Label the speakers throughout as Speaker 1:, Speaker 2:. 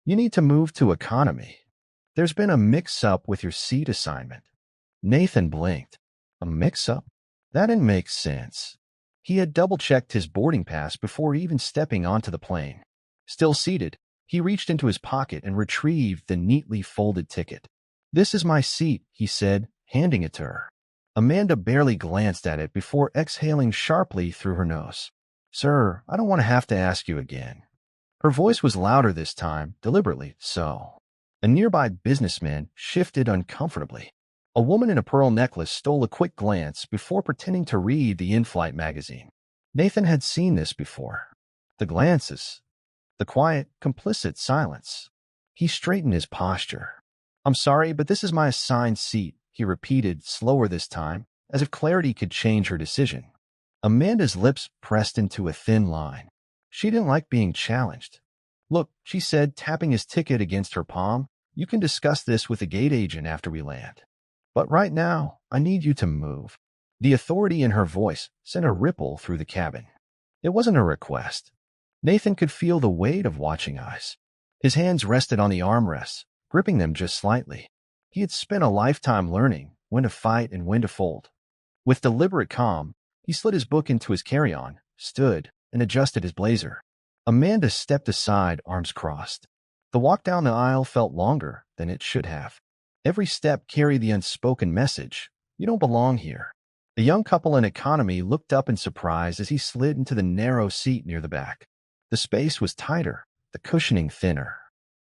Speaker 1: You need to move to economy. There's been a mix-up with your seat assignment. Nathan blinked. A mix-up? That didn't make sense. He had double-checked his boarding pass before even stepping onto the plane. Still seated, he reached into his pocket and retrieved the neatly folded ticket. "This is my seat," he said, handing it to her. Amanda barely glanced at it before exhaling sharply through her nose. "Sir, I don't want to have to ask you again." Her voice was louder this time, deliberately so. A nearby businessman shifted uncomfortably. A woman in a pearl necklace stole a quick glance before pretending to read the in-flight magazine. Nathan had seen this before. The glances. The quiet, complicit silence. He straightened his posture. "I'm sorry, but this is my assigned seat," he repeated, slower this time, as if clarity could change her decision. Amanda's lips pressed into a thin line. She didn't like being challenged. "Look," she said, tapping his ticket against her palm, "you can discuss this with the gate agent after we land. But right now, I need you to move." The authority in her voice sent a ripple through the cabin. It wasn't a request. Nathan could feel the weight of watching eyes. His hands rested on the armrests, gripping them just slightly. He had spent a lifetime learning when to fight and when to fold. With deliberate calm, he slid his book into his carry-on, stood, and adjusted his blazer. Amanda stepped aside, arms crossed. The walk down the aisle felt longer than it should have. Every step carried the unspoken message, "You don't belong here." The young couple in economy looked up in surprise as he slid into the narrow seat near the back. The space was tighter, the cushioning thinner.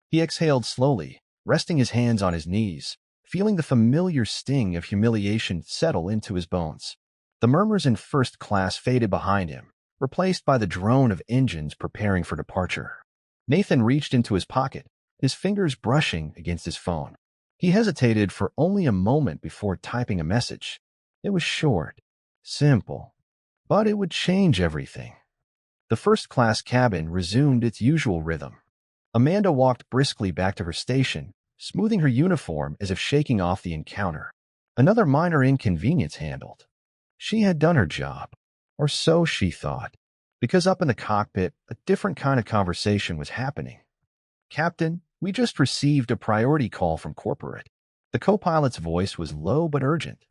Speaker 1: He exhaled slowly, resting his hands on his knees, feeling the familiar sting of humiliation settle into his bones. The murmurs in first class faded behind him, replaced by the drone of engines preparing for departure. Nathan reached into his pocket, his fingers brushing against his phone. He hesitated for only a moment before typing a message. It was short, simple, but it would change everything. The first-class cabin resumed its usual rhythm. Amanda walked briskly back to her station, smoothing her uniform as if shaking off the encounter. Another minor inconvenience handled. She had done her job, or so she thought, because up in the cockpit, a different kind of conversation was happening. "Captain, we just received a priority call from corporate." The co-pilot's voice was low but urgent.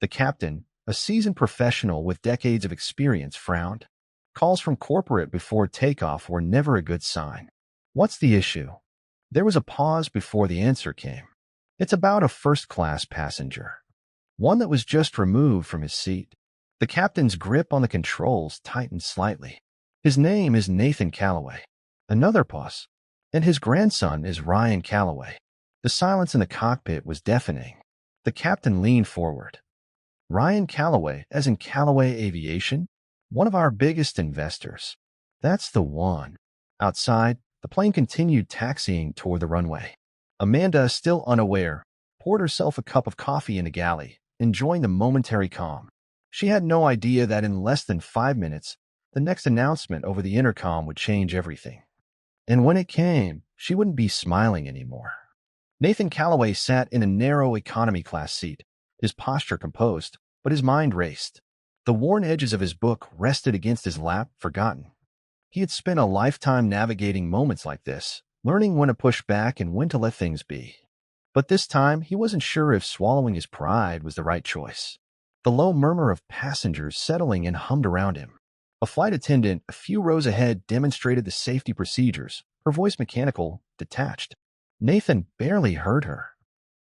Speaker 1: The captain, a seasoned professional with decades of experience, frowned. Calls from corporate before takeoff were never a good sign. "What's the issue?" There was a pause before the answer came. "It's about a first-class passenger. One that was just removed from his seat." The captain's grip on the controls tightened slightly. "His name is Nathan Calloway." Another pause. "And his grandson is Ryan Calloway." The silence in the cockpit was deafening. The captain leaned forward. "Ryan Calloway, as in Calloway Aviation? One of our biggest investors." "That's the one." Outside, the plane continued taxiing toward the runway. Amanda, still unaware, poured herself a cup of coffee in the galley, enjoying the momentary calm. She had no idea that in less than 5 minutes, the next announcement over the intercom would change everything. And when it came, she wouldn't be smiling anymore. Nathan Calloway sat in a narrow economy class seat, his posture composed, but his mind raced. The worn edges of his book rested against his lap, forgotten. He had spent a lifetime navigating moments like this, learning when to push back and when to let things be. But this time, he wasn't sure if swallowing his pride was the right choice. The low murmur of passengers settling in hummed around him. A flight attendant a few rows ahead demonstrated the safety procedures, her voice mechanical, detached. Nathan barely heard her.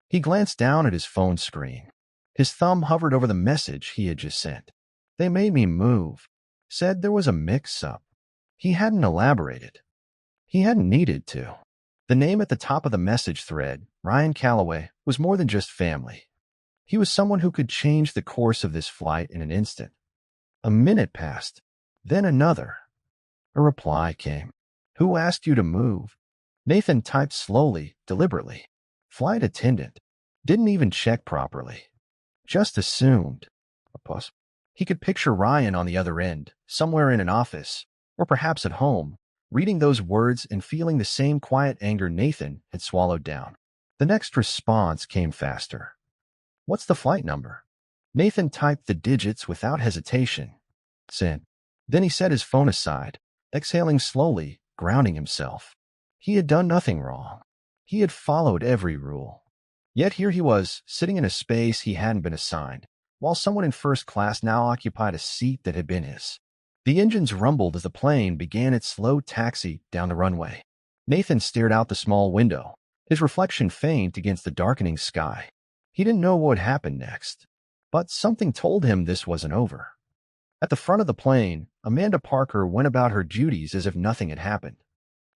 Speaker 1: He glanced down at his phone screen. His thumb hovered over the message he had just sent. "They made me move. Said there was a mix-up." He hadn't elaborated. He hadn't needed to. The name at the top of the message thread, Ryan Calloway, was more than just family. He was someone who could change the course of this flight in an instant. A minute passed, then another. A reply came. "Who asked you to move?" Nathan typed slowly, deliberately. "Flight attendant." Didn't even check properly. Just assumed. A pause. He could picture Ryan on the other end, somewhere in an office, or perhaps at home, reading those words and feeling the same quiet anger Nathan had swallowed down. The next response came faster. "What's the flight number?" Nathan typed the digits without hesitation. Sent. Then he set his phone aside, exhaling slowly, grounding himself. He had done nothing wrong. He had followed every rule. Yet here he was, sitting in a space he hadn't been assigned, while someone in first class now occupied a seat that had been his. The engines rumbled as the plane began its slow taxi down the runway. Nathan stared out the small window, his reflection faint against the darkening sky. He didn't know what would happen next, but something told him this wasn't over. At the front of the plane, Amanda Parker went about her duties as if nothing had happened.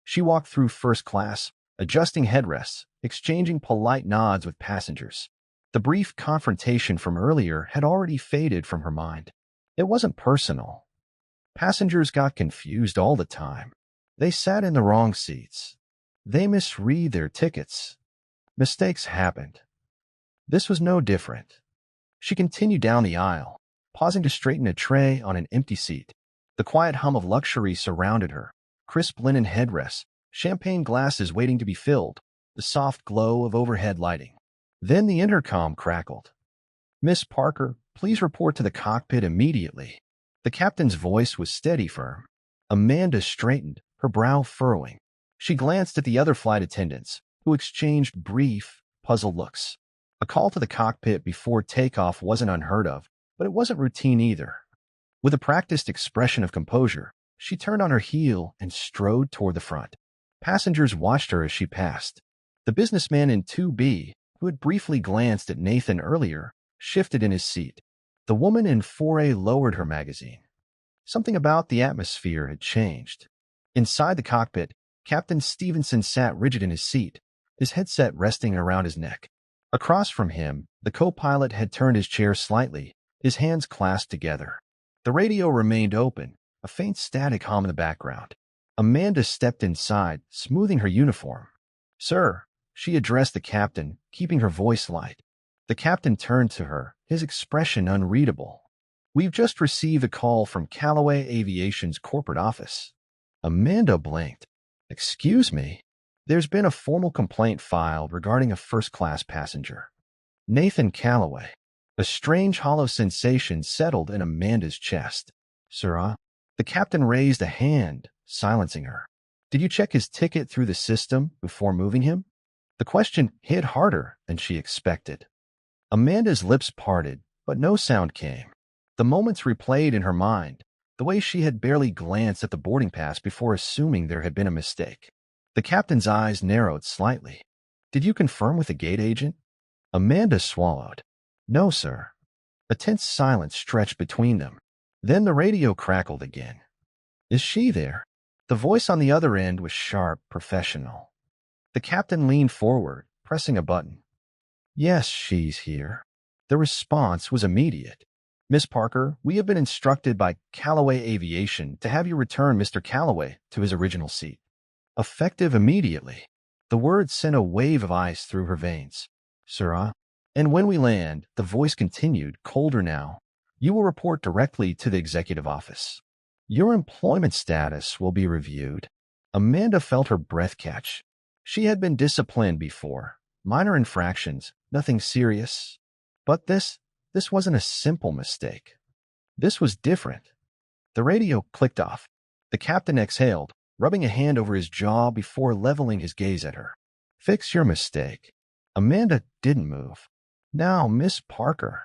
Speaker 1: She walked through first class, adjusting headrests, exchanging polite nods with passengers. The brief confrontation from earlier had already faded from her mind. It wasn't personal. Passengers got confused all the time. They sat in the wrong seats. They misread their tickets. Mistakes happened. This was no different. She continued down the aisle, pausing to straighten a tray on an empty seat. The quiet hum of luxury surrounded her. Crisp linen headrests, champagne glasses waiting to be filled, the soft glow of overhead lighting. Then the intercom crackled. "Miss Parker, please report to the cockpit immediately." The captain's voice was steady, firm. Amanda straightened, her brow furrowing. She glanced at the other flight attendants, who exchanged brief, puzzled looks. A call to the cockpit before takeoff wasn't unheard of, but it wasn't routine either. With a practiced expression of composure, she turned on her heel and strode toward the front. Passengers watched her as she passed. The businessman in 2B, who had briefly glanced at Nathan earlier, shifted in his seat. The woman in 4A lowered her magazine. Something about the atmosphere had changed. Inside the cockpit, Captain Stevenson sat rigid in his seat, his headset resting around his neck. Across from him, the co-pilot had turned his chair slightly, his hands clasped together. The radio remained open, a faint static hum in the background. Amanda stepped inside, smoothing her uniform. "Sir," she addressed the captain, keeping her voice light. The captain turned to her, his expression unreadable. "We've just received a call from Callaway Aviation's corporate office." Amanda blinked. "Excuse me?" "There's been a formal complaint filed regarding a first-class passenger. Nathan Callaway." A strange hollow sensation settled in Amanda's chest. "Sir, The captain raised a hand, silencing her. "Did you check his ticket through the system before moving him?" The question hit harder than she expected. Amanda's lips parted, but no sound came. The moments replayed in her mind, the way she had barely glanced at the boarding pass before assuming there had been a mistake. The captain's eyes narrowed slightly. "Did you confirm with the gate agent?" Amanda swallowed. "No, sir." A tense silence stretched between them. Then the radio crackled again. "Is she there?" The voice on the other end was sharp, professional. The captain leaned forward, pressing a button. "Yes, she's here." The response was immediate. "Miss Parker, we have been instructed by Callaway Aviation to have you return Mr. Callaway to his original seat." Effective immediately. The words sent a wave of ice through her veins. "Sir, and when we land," the voice continued, colder now, "you will report directly to the executive office. Your employment status will be reviewed." Amanda felt her breath catch. She had been disciplined before. Minor infractions, nothing serious. But this wasn't a simple mistake. This was different. The radio clicked off. The captain exhaled, rubbing a hand over his jaw before leveling his gaze at her. "Fix your mistake." Amanda didn't move. "Now, Miss Parker."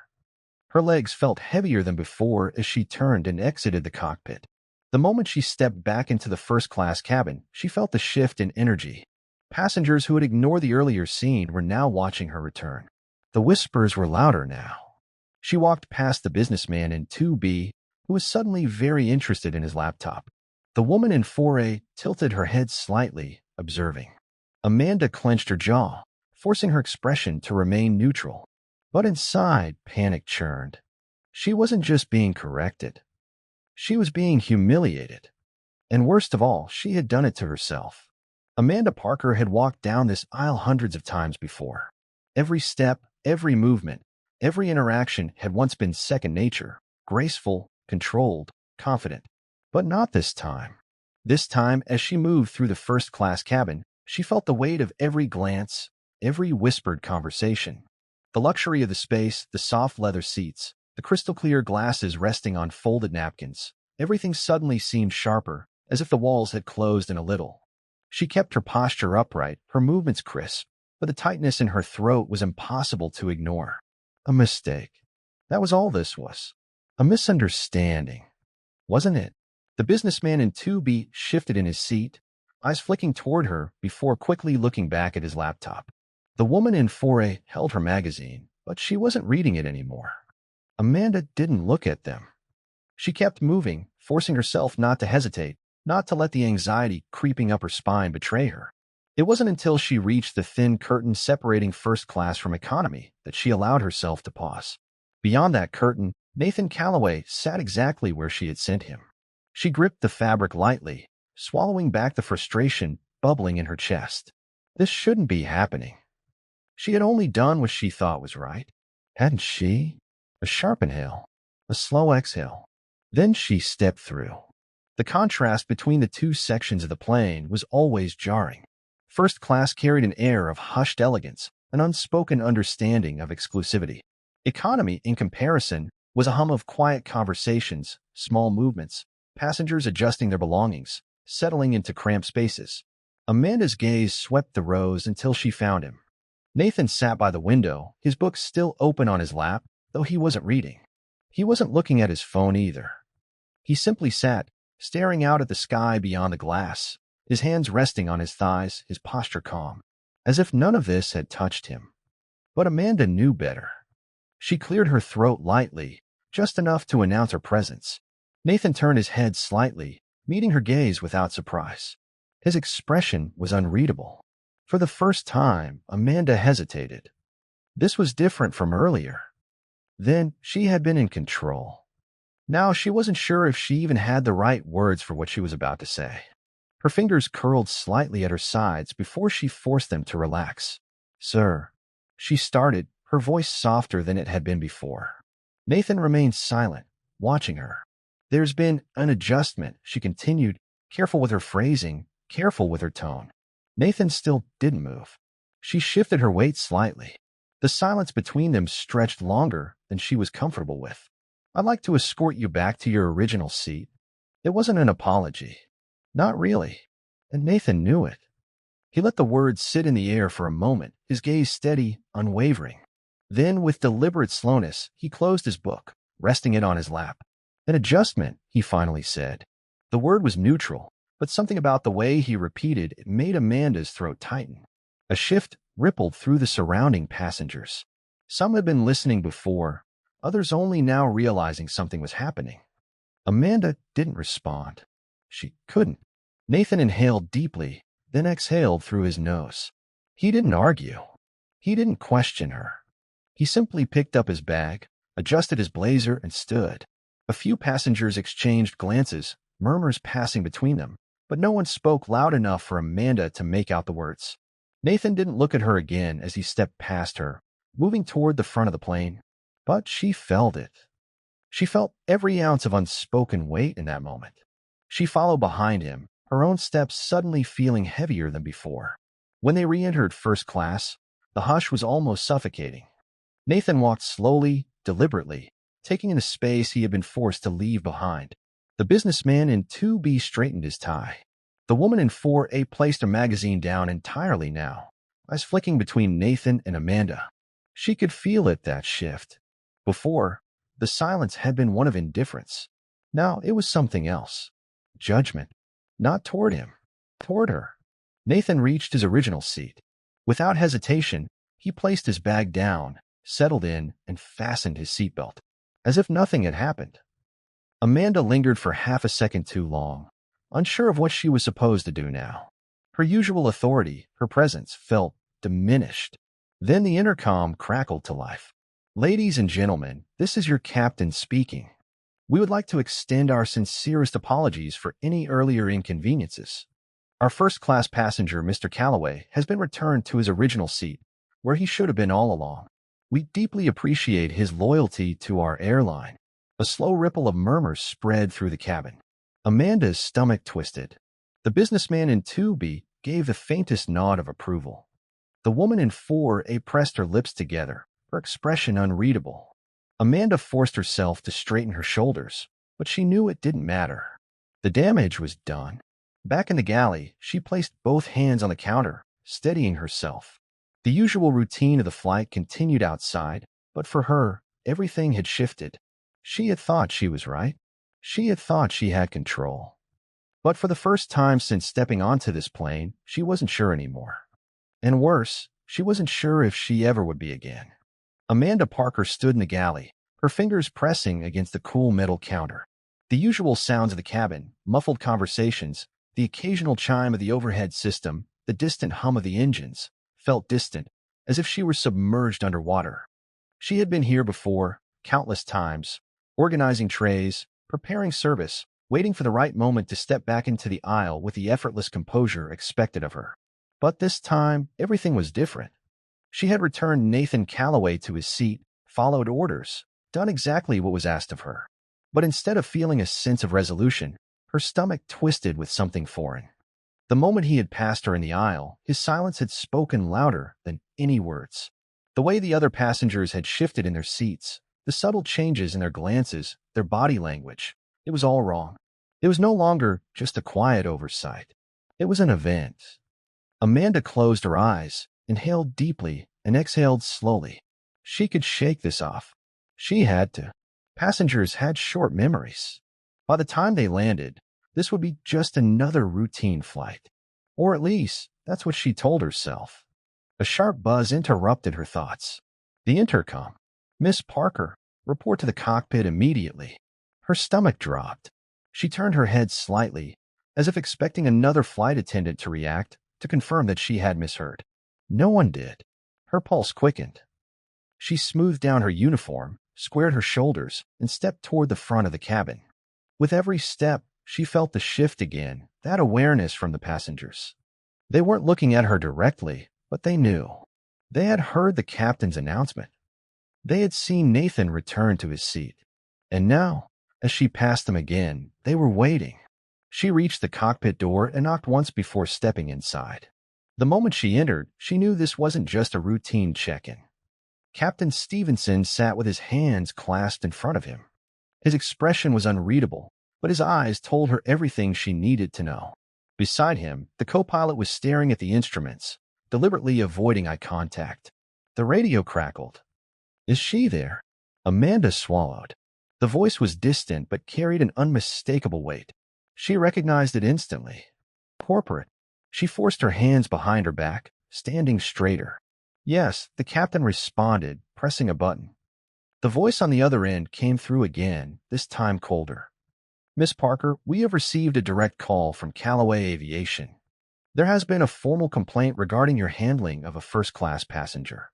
Speaker 1: Her legs felt heavier than before as she turned and exited the cockpit. The moment she stepped back into the first-class cabin, she felt the shift in energy. Passengers who had ignored the earlier scene were now watching her return. The whispers were louder now. She walked past the businessman in 2B, who was suddenly very interested in his laptop. The woman in 4A tilted her head slightly, observing. Amanda clenched her jaw, forcing her expression to remain neutral. But inside, panic churned. She wasn't just being corrected. She was being humiliated. And worst of all, she had done it to herself. Amanda Parker had walked down this aisle hundreds of times before. Every step, every movement, every interaction had once been second nature, graceful, controlled, confident. But not this time. This time, as she moved through the first-class cabin, she felt the weight of every glance, every whispered conversation. The luxury of the space, the soft leather seats, the crystal-clear glasses resting on folded napkins, everything suddenly seemed sharper, as if the walls had closed in a little. She kept her posture upright, her movements crisp, but the tightness in her throat was impossible to ignore. A mistake. That was all this was. A misunderstanding. Wasn't it? The businessman in 2B shifted in his seat, eyes flicking toward her before quickly looking back at his laptop. The woman in 4A held her magazine, but she wasn't reading it anymore. Amanda didn't look at them. She kept moving, forcing herself not to hesitate, not to let the anxiety creeping up her spine betray her. It wasn't until she reached the thin curtain separating first class from economy that she allowed herself to pause. Beyond that curtain, Nathan Calloway sat exactly where she had sent him. She gripped the fabric lightly, swallowing back the frustration bubbling in her chest. This shouldn't be happening. She had only done what she thought was right, hadn't she? A sharp inhale, a slow exhale. Then she stepped through. The contrast between the two sections of the plane was always jarring. First class carried an air of hushed elegance, an unspoken understanding of exclusivity. Economy, in comparison, was a hum of quiet conversations, small movements, passengers adjusting their belongings, settling into cramped spaces. Amanda's gaze swept the rows until she found him. Nathan sat by the window, his book still open on his lap, though he wasn't reading. He wasn't looking at his phone either. He simply sat, staring out at the sky beyond the glass, his hands resting on his thighs, his posture calm, as if none of this had touched him. But Amanda knew better. She cleared her throat lightly, just enough to announce her presence. Nathan turned his head slightly, meeting her gaze without surprise. His expression was unreadable. For the first time, Amanda hesitated. This was different from earlier. Then she had been in control. Now she wasn't sure if she even had the right words for what she was about to say. Her fingers curled slightly at her sides before she forced them to relax. "Sir," she started, her voice softer than it had been before. Nathan remained silent, watching her. "There's been an adjustment," she continued, careful with her phrasing, careful with her tone. Nathan still didn't move. She shifted her weight slightly. The silence between them stretched longer than she was comfortable with. "I'd like to escort you back to your original seat." It wasn't an apology. Not really. And Nathan knew it. He let the words sit in the air for a moment, his gaze steady, unwavering. Then, with deliberate slowness, he closed his book, resting it on his lap. "An adjustment," he finally said. The word was neutral, but something about the way he repeated it made Amanda's throat tighten. A shift rippled through the surrounding passengers. Some had been listening before, others only now realizing something was happening. Amanda didn't respond. She couldn't. Nathan inhaled deeply, then exhaled through his nose. He didn't argue. He didn't question her. He simply picked up his bag, adjusted his blazer, and stood. A few passengers exchanged glances, murmurs passing between them, but no one spoke loud enough for Amanda to make out the words. Nathan didn't look at her again as he stepped past her, moving toward the front of the plane. But she felt it. She felt every ounce of unspoken weight in that moment. She followed behind him, her own steps suddenly feeling heavier than before. When they re-entered first class, the hush was almost suffocating. Nathan walked slowly, deliberately, taking in the space he had been forced to leave behind. The businessman in 2B straightened his tie. The woman in 4A placed her magazine down entirely now, eyes flicking between Nathan and Amanda. She could feel it, that shift. Before, the silence had been one of indifference. Now it was something else. Judgment. Not toward him, toward her. Nathan reached his original seat. Without hesitation, he placed his bag down, settled in, and fastened his seatbelt, as if nothing had happened. Amanda lingered for half a second too long, unsure of what she was supposed to do now. Her usual authority, her presence, felt diminished. Then the intercom crackled to life. "Ladies and gentlemen, this is your captain speaking. We would like to extend our sincerest apologies for any earlier inconveniences. Our first-class passenger, Mr. Calloway, has been returned to his original seat, where he should have been all along. We deeply appreciate his loyalty to our airline." A slow ripple of murmurs spread through the cabin. Amanda's stomach twisted. The businessman in 2B gave the faintest nod of approval. The woman in 4A pressed her lips together, her expression unreadable. Amanda forced herself to straighten her shoulders, but she knew it didn't matter. The damage was done. Back in the galley, she placed both hands on the counter, steadying herself. The usual routine of the flight continued outside, but for her, everything had shifted. She had thought she was right. She had thought she had control. But for the first time since stepping onto this plane, she wasn't sure anymore. And worse, she wasn't sure if she ever would be again. Amanda Parker stood in the galley, her fingers pressing against the cool metal counter. The usual sounds of the cabin, muffled conversations, the occasional chime of the overhead system, the distant hum of the engines, felt distant, as if she were submerged underwater. She had been here before, countless times, organizing trays, preparing service, waiting for the right moment to step back into the aisle with the effortless composure expected of her. But this time, everything was different. She had returned Nathan Calloway to his seat, followed orders, done exactly what was asked of her. But instead of feeling a sense of resolution, her stomach twisted with something foreign. The moment he had passed her in the aisle, his silence had spoken louder than any words. The way the other passengers had shifted in their seats, the subtle changes in their glances, their body language, it was all wrong. It was no longer just a quiet oversight. It was an event. Amanda closed her eyes, inhaled deeply, and exhaled slowly. She could shake this off. She had to. Passengers had short memories. By the time they landed, this would be just another routine flight. Or at least, that's what she told herself. A sharp buzz interrupted her thoughts. The intercom. "Miss Parker, report to the cockpit immediately." Her stomach dropped. She turned her head slightly, as if expecting another flight attendant to react, to confirm that she had misheard. No one did. Her pulse quickened. She smoothed down her uniform, squared her shoulders, and stepped toward the front of the cabin. With every step, she felt the shift again, that awareness from the passengers. They weren't looking at her directly, but they knew. They had heard the captain's announcement. They had seen Nathan return to his seat. And now, as she passed them again, they were waiting. She reached the cockpit door and knocked once before stepping inside. The moment she entered, she knew this wasn't just a routine check-in. Captain Stevenson sat with his hands clasped in front of him. His expression was unreadable, but his eyes told her everything she needed to know. Beside him, the co-pilot was staring at the instruments, deliberately avoiding eye contact. The radio crackled. "Is she there?" Amanda swallowed. The voice was distant but carried an unmistakable weight. She recognized it instantly. Corporate. She forced her hands behind her back, standing straighter. Yes, the captain responded, pressing a button. The voice on the other end came through again, this time colder. "Miss Parker, we have received a direct call from Callaway Aviation. There has been a formal complaint regarding your handling of a first-class passenger.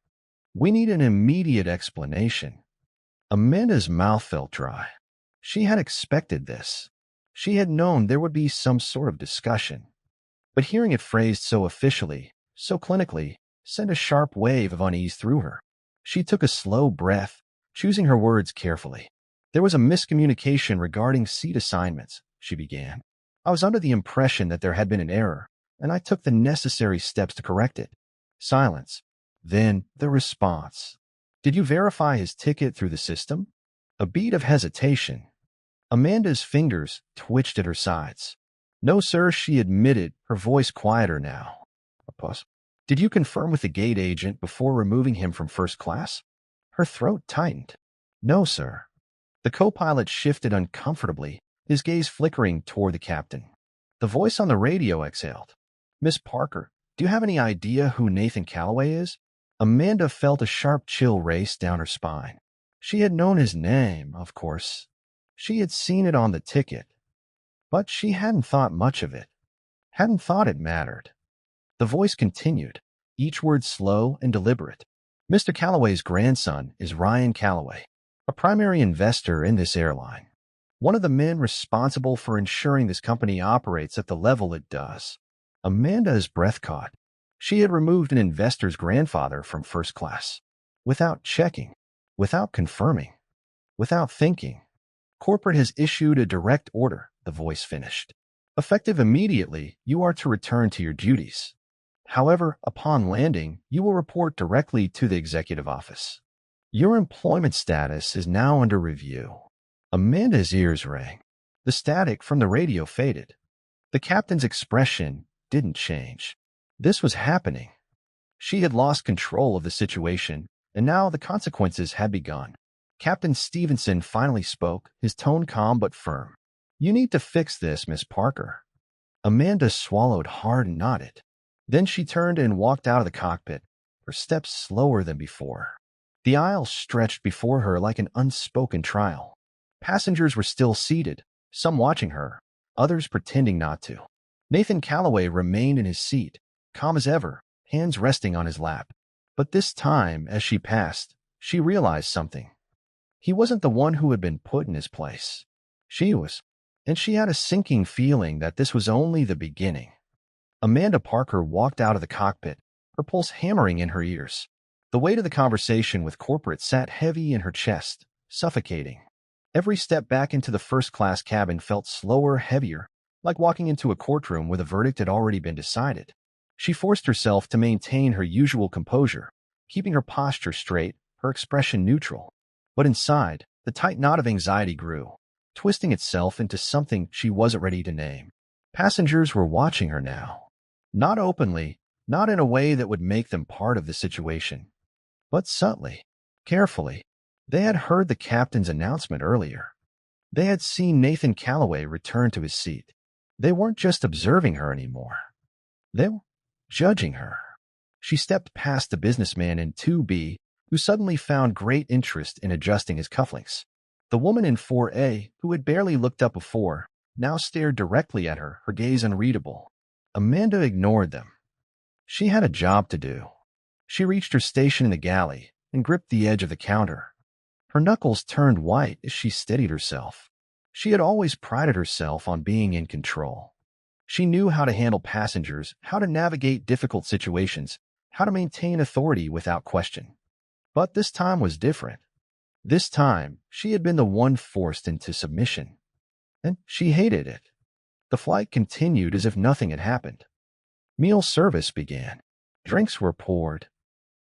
Speaker 1: We need an immediate explanation." Amanda's mouth felt dry. She had expected this. She had known there would be some sort of discussion. But hearing it phrased so officially, so clinically, sent a sharp wave of unease through her. She took a slow breath, choosing her words carefully. "There was a miscommunication regarding seat assignments," she began. "I was under the impression that there had been an error, and I took the necessary steps to correct it." Silence. Then the response. "Did you verify his ticket through the system?" A beat of hesitation. Amanda's fingers twitched at her sides. "No, sir," she admitted, her voice quieter now. A pause. "Did you confirm with the gate agent before removing him from first class?" Her throat tightened. "No, sir." The co-pilot shifted uncomfortably, his gaze flickering toward the captain. The voice on the radio exhaled. "Miss Parker, do you have any idea who Nathan Callaway is?" Amanda felt a sharp chill race down her spine. She had known his name, of course. She had seen it on the ticket. But she hadn't thought much of it. Hadn't thought it mattered. The voice continued, each word slow and deliberate. "Mr. Callaway's grandson is Ryan Callaway, a primary investor in this airline. One of the men responsible for ensuring this company operates at the level it does." Amanda's breath caught. She had removed an investor's grandfather from first class. Without checking, without confirming, without thinking. "Corporate has issued a direct order," the voice finished. "Effective immediately, you are to return to your duties. However, upon landing, you will report directly to the executive office. Your employment status is now under review." Amanda's ears rang. The static from the radio faded. The captain's expression didn't change. This was happening. She had lost control of the situation, and now the consequences had begun. Captain Stevenson finally spoke, his tone calm but firm. "You need to fix this, Miss Parker." Amanda swallowed hard and nodded. Then she turned and walked out of the cockpit, her steps slower than before. The aisle stretched before her like an unspoken trial. Passengers were still seated, some watching her, others pretending not to. Nathan Calloway remained in his seat, calm as ever, hands resting on his lap. But this time, as she passed, she realized something. He wasn't the one who had been put in his place. She was, and she had a sinking feeling that this was only the beginning. Amanda Parker walked out of the cockpit, her pulse hammering in her ears. The weight of the conversation with corporate sat heavy in her chest, suffocating. Every step back into the first-class cabin felt slower, heavier, like walking into a courtroom where the verdict had already been decided. She forced herself to maintain her usual composure, keeping her posture straight, her expression neutral. But inside, the tight knot of anxiety grew, twisting itself into something she wasn't ready to name. Passengers were watching her now. Not openly, not in a way that would make them part of the situation, but subtly, carefully. They had heard the captain's announcement earlier. They had seen Nathan Calloway return to his seat. They weren't just observing her anymore. They were judging her. She stepped past the businessman in 2B, who suddenly found great interest in adjusting his cufflinks. The woman in 4A, who had barely looked up before, now stared directly at her, her gaze unreadable. Amanda ignored them. She had a job to do. She reached her station in the galley and gripped the edge of the counter. Her knuckles turned white as she steadied herself. She had always prided herself on being in control. She knew how to handle passengers, how to navigate difficult situations, how to maintain authority without question. But this time was different. This time, she had been the one forced into submission. And she hated it. The flight continued as if nothing had happened. Meal service began. Drinks were poured.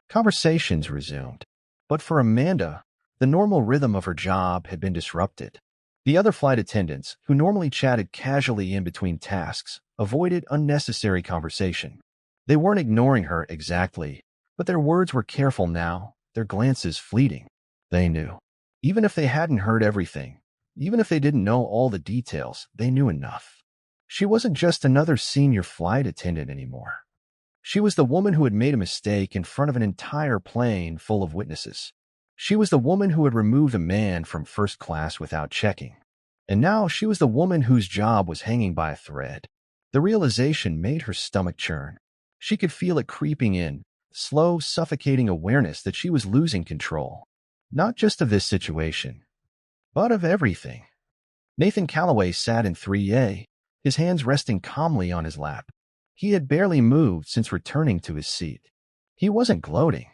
Speaker 1: Conversations resumed. But for Amanda, the normal rhythm of her job had been disrupted. The other flight attendants, who normally chatted casually in between tasks, avoided unnecessary conversation. They weren't ignoring her exactly, but their words were careful now, their glances fleeting. They knew. Even if they hadn't heard everything, even if they didn't know all the details, they knew enough. She wasn't just another senior flight attendant anymore. She was the woman who had made a mistake in front of an entire plane full of witnesses. She was the woman who had removed a man from first class without checking. And now she was the woman whose job was hanging by a thread. The realization made her stomach churn. She could feel it creeping in, slow, suffocating awareness that she was losing control. Not just of this situation, but of everything. Nathan Calloway sat in 3A, his hands resting calmly on his lap. He had barely moved since returning to his seat. He wasn't gloating.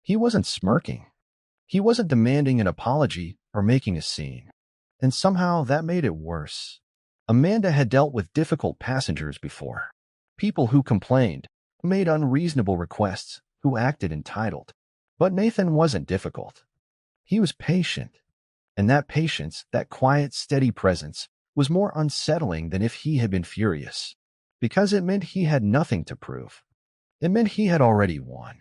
Speaker 1: He wasn't smirking. He wasn't demanding an apology or making a scene. And somehow that made it worse. Amanda had dealt with difficult passengers before. People who complained, who made unreasonable requests, who acted entitled. But Nathan wasn't difficult. He was patient. And that patience, that quiet, steady presence, was more unsettling than if he had been furious. Because it meant he had nothing to prove. It meant he had already won.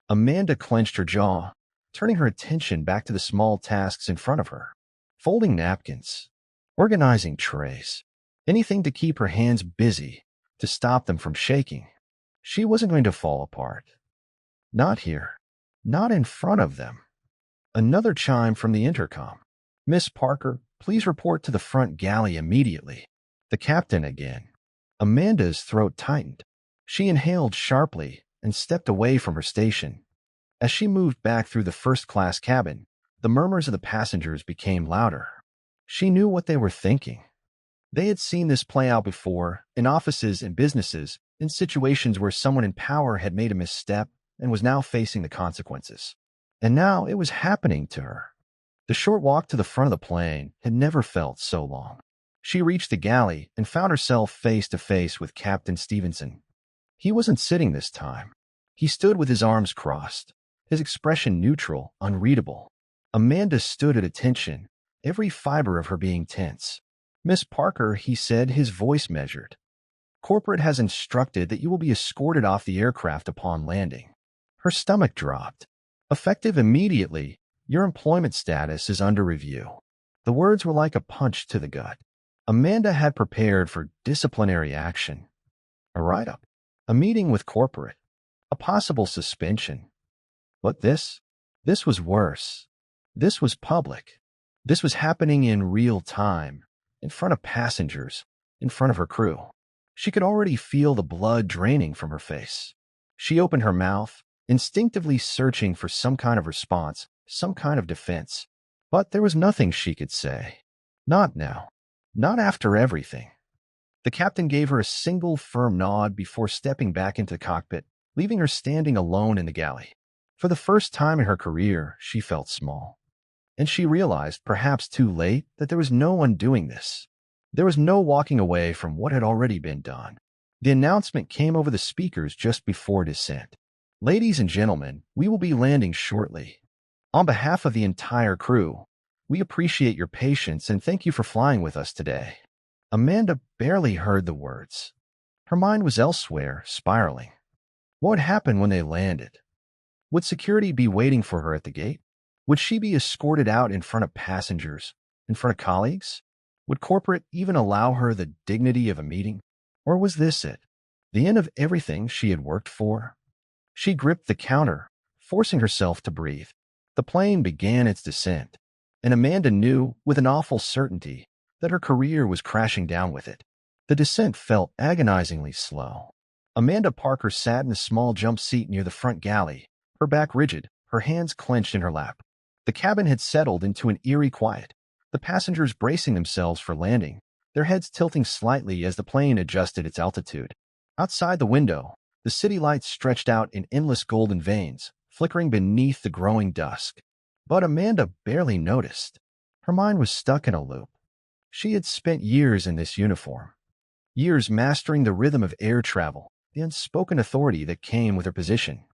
Speaker 1: Amanda clenched her jaw, turning her attention back to the small tasks in front of her. Folding napkins, organizing trays, anything to keep her hands busy, to stop them from shaking. She wasn't going to fall apart. Not here. Not in front of them. Another chime from the intercom. "Miss Parker, please report to the front galley immediately." The captain again. Amanda's throat tightened. She inhaled sharply and stepped away from her station. As she moved back through the first-class cabin, the murmurs of the passengers became louder. She knew what they were thinking. They had seen this play out before, in offices and businesses, in situations where someone in power had made a misstep and was now facing the consequences. And now it was happening to her. The short walk to the front of the plane had never felt so long. She reached the galley and found herself face to face with Captain Stevenson. He wasn't sitting this time. He stood with his arms crossed, his expression neutral, unreadable. Amanda stood at attention, every fiber of her being tense. "Miss Parker," he said, his voice measured. Corporate has instructed that you will be escorted off the aircraft upon landing. Her stomach dropped. Effective immediately, your employment status is under review. The words were like a punch to the gut. Amanda had prepared for disciplinary action, a write-up, a meeting with corporate, a possible suspension. But this was worse. This was public. This was happening in real time, in front of passengers, in front of her crew. She could already feel the blood draining from her face. She opened her mouth, instinctively searching for some kind of response, some kind of defense. But there was nothing she could say. Not now. Not after everything. The captain gave her a single firm nod before stepping back into the cockpit, leaving her standing alone in the galley. For the first time in her career, she felt small. And she realized, perhaps too late, that there was no undoing this. There was no walking away from what had already been done. The announcement came over the speakers just before descent. Ladies and gentlemen, we will be landing shortly. On behalf of the entire crew, we appreciate your patience and thank you for flying with us today. Amanda barely heard the words. Her mind was elsewhere, spiraling. What would happen when they landed? Would security be waiting for her at the gate? Would she be escorted out in front of passengers, in front of colleagues? Would corporate even allow her the dignity of a meeting? Or was this it? The end of everything she had worked for? She gripped the counter, forcing herself to breathe. The plane began its descent, and Amanda knew with an awful certainty that her career was crashing down with it. The descent felt agonizingly slow. Amanda Parker sat in a small jump seat near the front galley, her back rigid, her hands clenched in her lap. The cabin had settled into an eerie quiet, the passengers bracing themselves for landing, their heads tilting slightly as the plane adjusted its altitude. Outside the window, the city lights stretched out in endless golden veins, flickering beneath the growing dusk. But Amanda barely noticed. Her mind was stuck in a loop. She had spent years in this uniform, years mastering the rhythm of air travel, the unspoken authority that came with her position.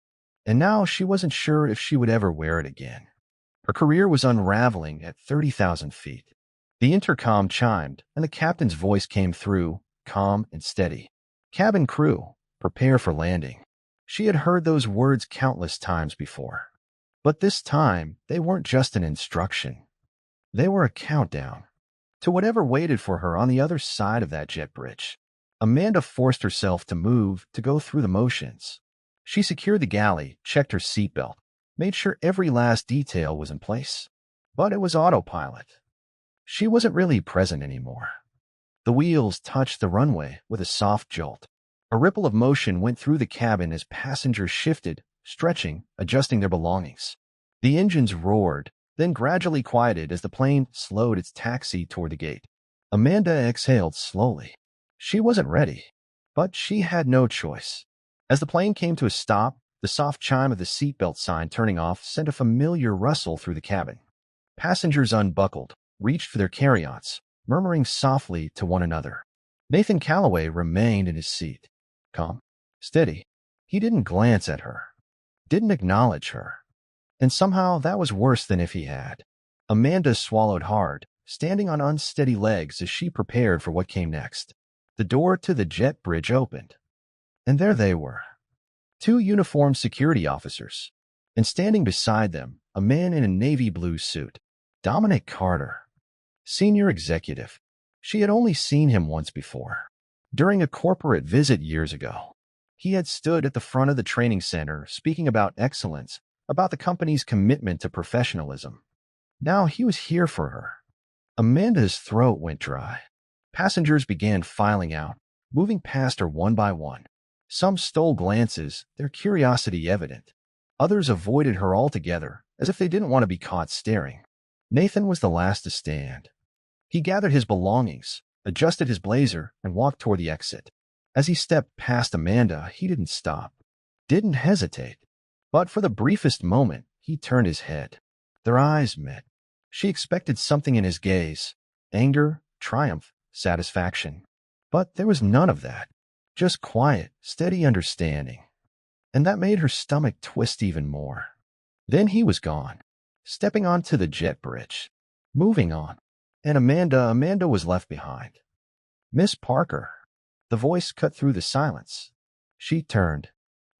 Speaker 1: And now she wasn't sure if she would ever wear it again. Her career was unraveling at 30,000 feet. The intercom chimed, and the captain's voice came through, calm and steady. Cabin crew, prepare for landing. She had heard those words countless times before. But this time, they weren't just an instruction. They were a countdown to whatever waited for her on the other side of that jet bridge. Amanda forced herself to move, to go through the motions. She secured the galley, checked her seatbelt, made sure every last detail was in place. But it was autopilot. She wasn't really present anymore. The wheels touched the runway with a soft jolt. A ripple of motion went through the cabin as passengers shifted, stretching, adjusting their belongings. The engines roared, then gradually quieted as the plane slowed its taxi toward the gate. Amanda exhaled slowly. She wasn't ready, but she had no choice. As the plane came to a stop, the soft chime of the seatbelt sign turning off sent a familiar rustle through the cabin. Passengers unbuckled, reached for their carry-ons, murmuring softly to one another. Nathan Calloway remained in his seat, calm, steady. He didn't glance at her, didn't acknowledge her. And somehow that was worse than if he had. Amanda swallowed hard, standing on unsteady legs as she prepared for what came next. The door to the jet bridge opened. And there they were, 2 uniformed security officers, and standing beside them, a man in a navy blue suit, Dominic Carter, senior executive. She had only seen him once before, during a corporate visit years ago. He had stood at the front of the training center speaking about excellence, about the company's commitment to professionalism. Now he was here for her. Amanda's throat went dry. Passengers began filing out, moving past her one by one. Some stole glances, their curiosity evident. Others avoided her altogether, as if they didn't want to be caught staring. Nathan was the last to stand. He gathered his belongings, adjusted his blazer, and walked toward the exit. As he stepped past Amanda, he didn't stop, didn't hesitate. But for the briefest moment, he turned his head. Their eyes met. She expected something in his gaze, anger, triumph, satisfaction. But there was none of that. Just quiet, steady understanding. And that made her stomach twist even more. Then he was gone, stepping onto the jet bridge, moving on. And Amanda was left behind. Miss Parker. The voice cut through the silence. She turned.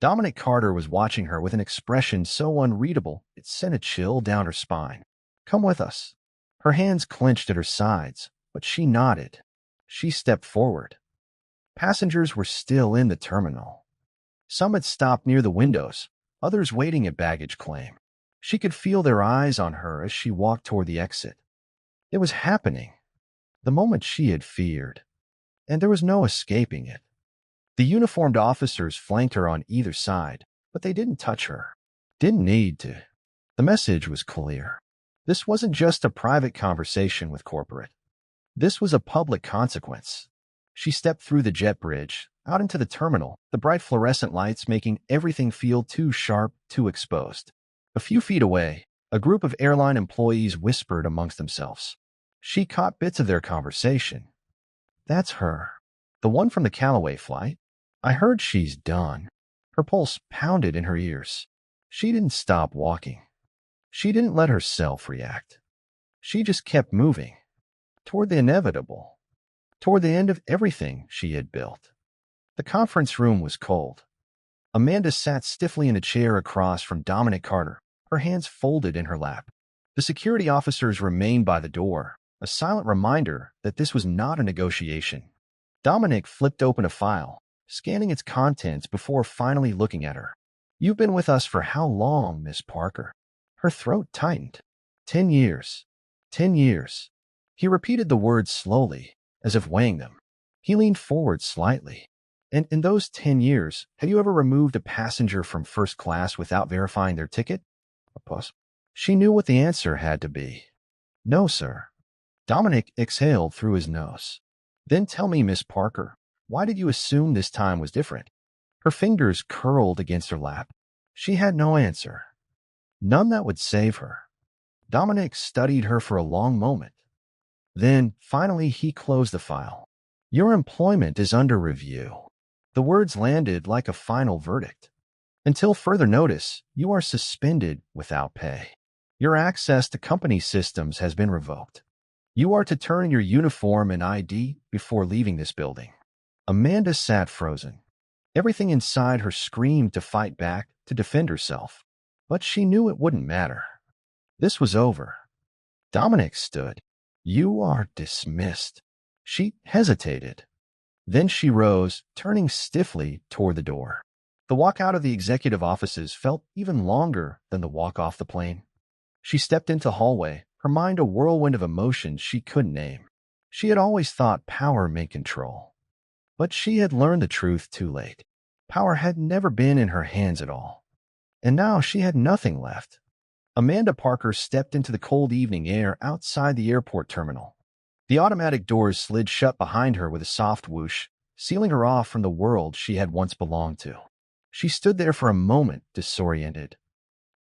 Speaker 1: Dominic Carter was watching her with an expression so unreadable it sent a chill down her spine. "Come with us." Her hands clenched at her sides, but she nodded. She stepped forward. Passengers were still in the terminal. Some had stopped near the windows, others waiting at baggage claim. She could feel their eyes on her as she walked toward the exit. It was happening. The moment she had feared. And there was no escaping it. The uniformed officers flanked her on either side, but they didn't touch her. Didn't need to. The message was clear. This wasn't just a private conversation with corporate. This was a public consequence. She stepped through the jet bridge, out into the terminal, the bright fluorescent lights making everything feel too sharp, too exposed. A few feet away, a group of airline employees whispered amongst themselves. She caught bits of their conversation. "That's her. The one from the Callaway flight. I heard she's done." Her pulse pounded in her ears. She didn't stop walking. She didn't let herself react. She just kept moving. Toward the inevitable. Toward the end of everything she had built. The conference room was cold. Amanda sat stiffly in a chair across from Dominic Carter, her hands folded in her lap. The security officers remained by the door, a silent reminder that this was not a negotiation. Dominic flipped open a file, scanning its contents before finally looking at her. "You've been with us for how long, Miss Parker?" Her throat tightened. 10 years. 10 years. He repeated the words slowly, as if weighing them. He leaned forward slightly. "And in those 10 years, have you ever removed a passenger from first class without verifying their ticket?" A pause. She knew what the answer had to be. "No, sir." Dominic exhaled through his nose. "Then tell me, Miss Parker, why did you assume this time was different?" Her fingers curled against her lap. She had no answer. None that would save her. Dominic studied her for a long moment. Then, finally, he closed the file. "Your employment is under review." The words landed like a final verdict. "Until further notice, you are suspended without pay. Your access to company systems has been revoked. You are to turn in your uniform and ID before leaving this building." Amanda sat frozen. Everything inside her screamed to fight back, to defend herself. But she knew it wouldn't matter. This was over. Dominic stood. "You are dismissed." She hesitated. Then she rose, turning stiffly toward the door. The walk out of the executive offices felt even longer than the walk off the plane. She stepped into the hallway, her mind a whirlwind of emotions she couldn't name. She had always thought power meant control. But she had learned the truth too late. Power had never been in her hands at all. And now she had nothing left. Amanda Parker stepped into the cold evening air outside the airport terminal. The automatic doors slid shut behind her with a soft whoosh, sealing her off from the world she had once belonged to. She stood there for a moment, disoriented.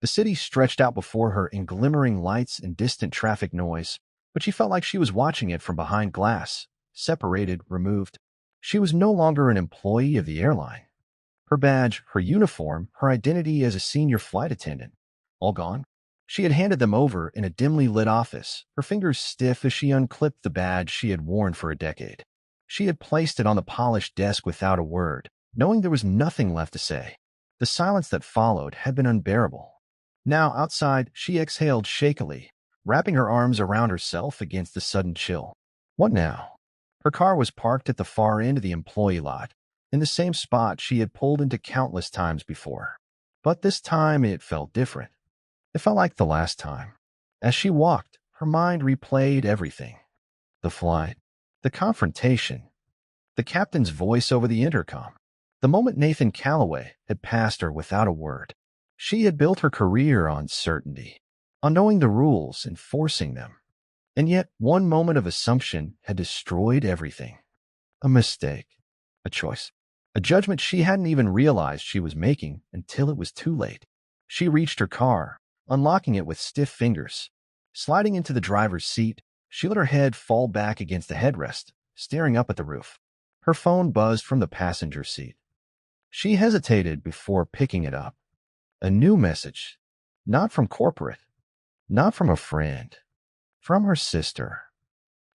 Speaker 1: The city stretched out before her in glimmering lights and distant traffic noise, but she felt like she was watching it from behind glass, separated, removed. She was no longer an employee of the airline. Her badge, her uniform, her identity as a senior flight attendant, all gone. She had handed them over in a dimly lit office, her fingers stiff as she unclipped the badge she had worn for a decade. She had placed it on the polished desk without a word, knowing there was nothing left to say. The silence that followed had been unbearable. Now, outside, she exhaled shakily, wrapping her arms around herself against the sudden chill. What now? Her car was parked at the far end of the employee lot, in the same spot she had pulled into countless times before. But this time it felt different. It felt like the last time. As she walked, her mind replayed everything. The flight, the confrontation, the captain's voice over the intercom. The moment Nathan Callaway had passed her without a word. She had built her career on certainty, on knowing the rules and forcing them. And yet one moment of assumption had destroyed everything. A mistake, a choice, a judgment she hadn't even realized she was making until it was too late. She reached her car, unlocking it with stiff fingers. Sliding into the driver's seat, she let her head fall back against the headrest, staring up at the roof. Her phone buzzed from the passenger seat. She hesitated before picking it up. A new message. Not from corporate. Not from a friend. From her sister.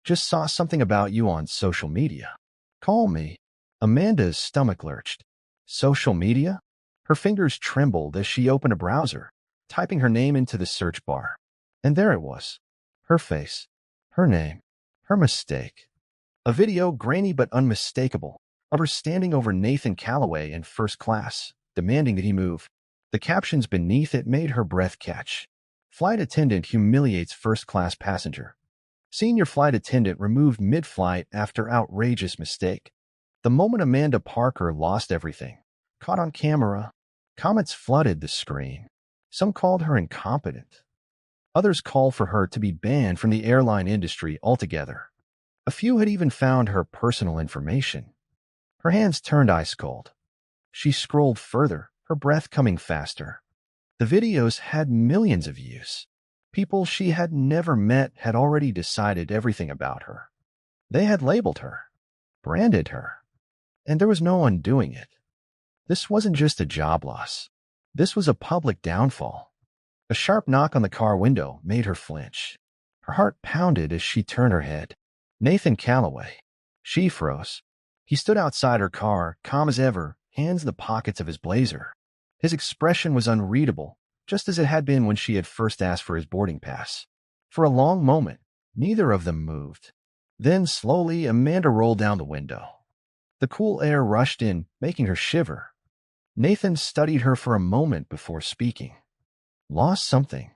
Speaker 1: "Just saw something about you on social media. Call me." Amanda's stomach lurched. Social media? Her fingers trembled as she opened a browser, typing her name into the search bar. And there it was. Her face. Her name. Her mistake. A video, grainy but unmistakable, of her standing over Nathan Calloway in first class, demanding that he move. The captions beneath it made her breath catch. Flight attendant humiliates first-class passenger. Senior flight attendant removed mid-flight after outrageous mistake. The moment Amanda Parker lost everything, caught on camera, comments flooded the screen. Some called her incompetent. Others called for her to be banned from the airline industry altogether. A few had even found her personal information. Her hands turned ice cold. She scrolled further, her breath coming faster. The videos had millions of views. People she had never met had already decided everything about her. They had labeled her, branded her, and there was no undoing it. This wasn't just a job loss. This was a public downfall. A sharp knock on the car window made her flinch. Her heart pounded as she turned her head. Nathan Calloway. She froze. He stood outside her car, calm as ever, hands in the pockets of his blazer. His expression was unreadable, just as it had been when she had first asked for his boarding pass. For a long moment, neither of them moved. Then, slowly, Amanda rolled down the window. The cool air rushed in, making her shiver. Nathan studied her for a moment before speaking. Lost something.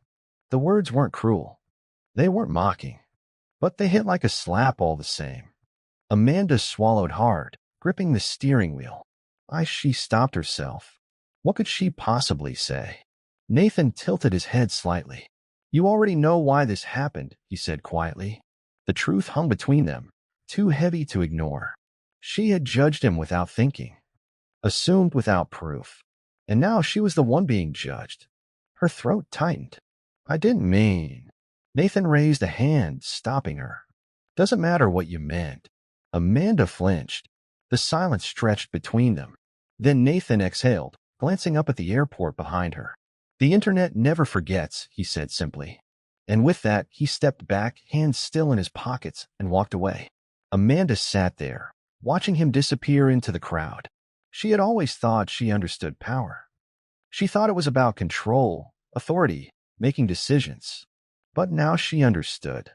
Speaker 1: The words weren't cruel. They weren't mocking. But they hit like a slap all the same. Amanda swallowed hard, gripping the steering wheel. She stopped herself. What could she possibly say? Nathan tilted his head slightly. You already know why this happened, he said quietly. The truth hung between them, too heavy to ignore. She had judged him without thinking, assumed without proof, and now she was the one being judged. Her throat tightened. I didn't mean. Nathan raised a hand, stopping her. Doesn't matter what you meant. Amanda flinched. The silence stretched between them. Then Nathan exhaled, glancing up at the airport behind her. The internet never forgets, he said simply. And with that, he stepped back, hands still in his pockets, and walked away. Amanda sat there, watching him disappear into the crowd. She had always thought she understood power. She thought it was about control, authority, making decisions. But now she understood.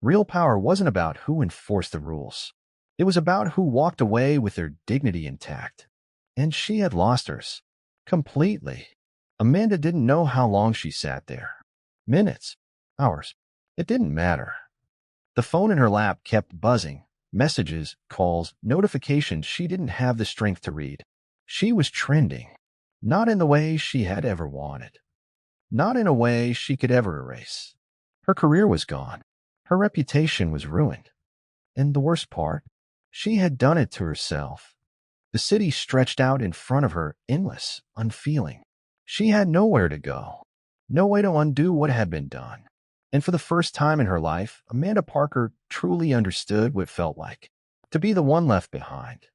Speaker 1: Real power wasn't about who enforced the rules. It was about who walked away with their dignity intact. And she had lost hers. Completely. Amanda didn't know how long she sat there. Minutes. Hours. It didn't matter. The phone in her lap kept buzzing. Messages, calls, notifications she didn't have the strength to read. She was trending. Not in the way she had ever wanted. Not in a way she could ever erase. Her career was gone. Her reputation was ruined. And the worst part, she had done it to herself. The city stretched out in front of her, endless, unfeeling. She had nowhere to go. No way to undo what had been done. And for the first time in her life, Amanda Parker truly understood what it felt like to be the one left behind.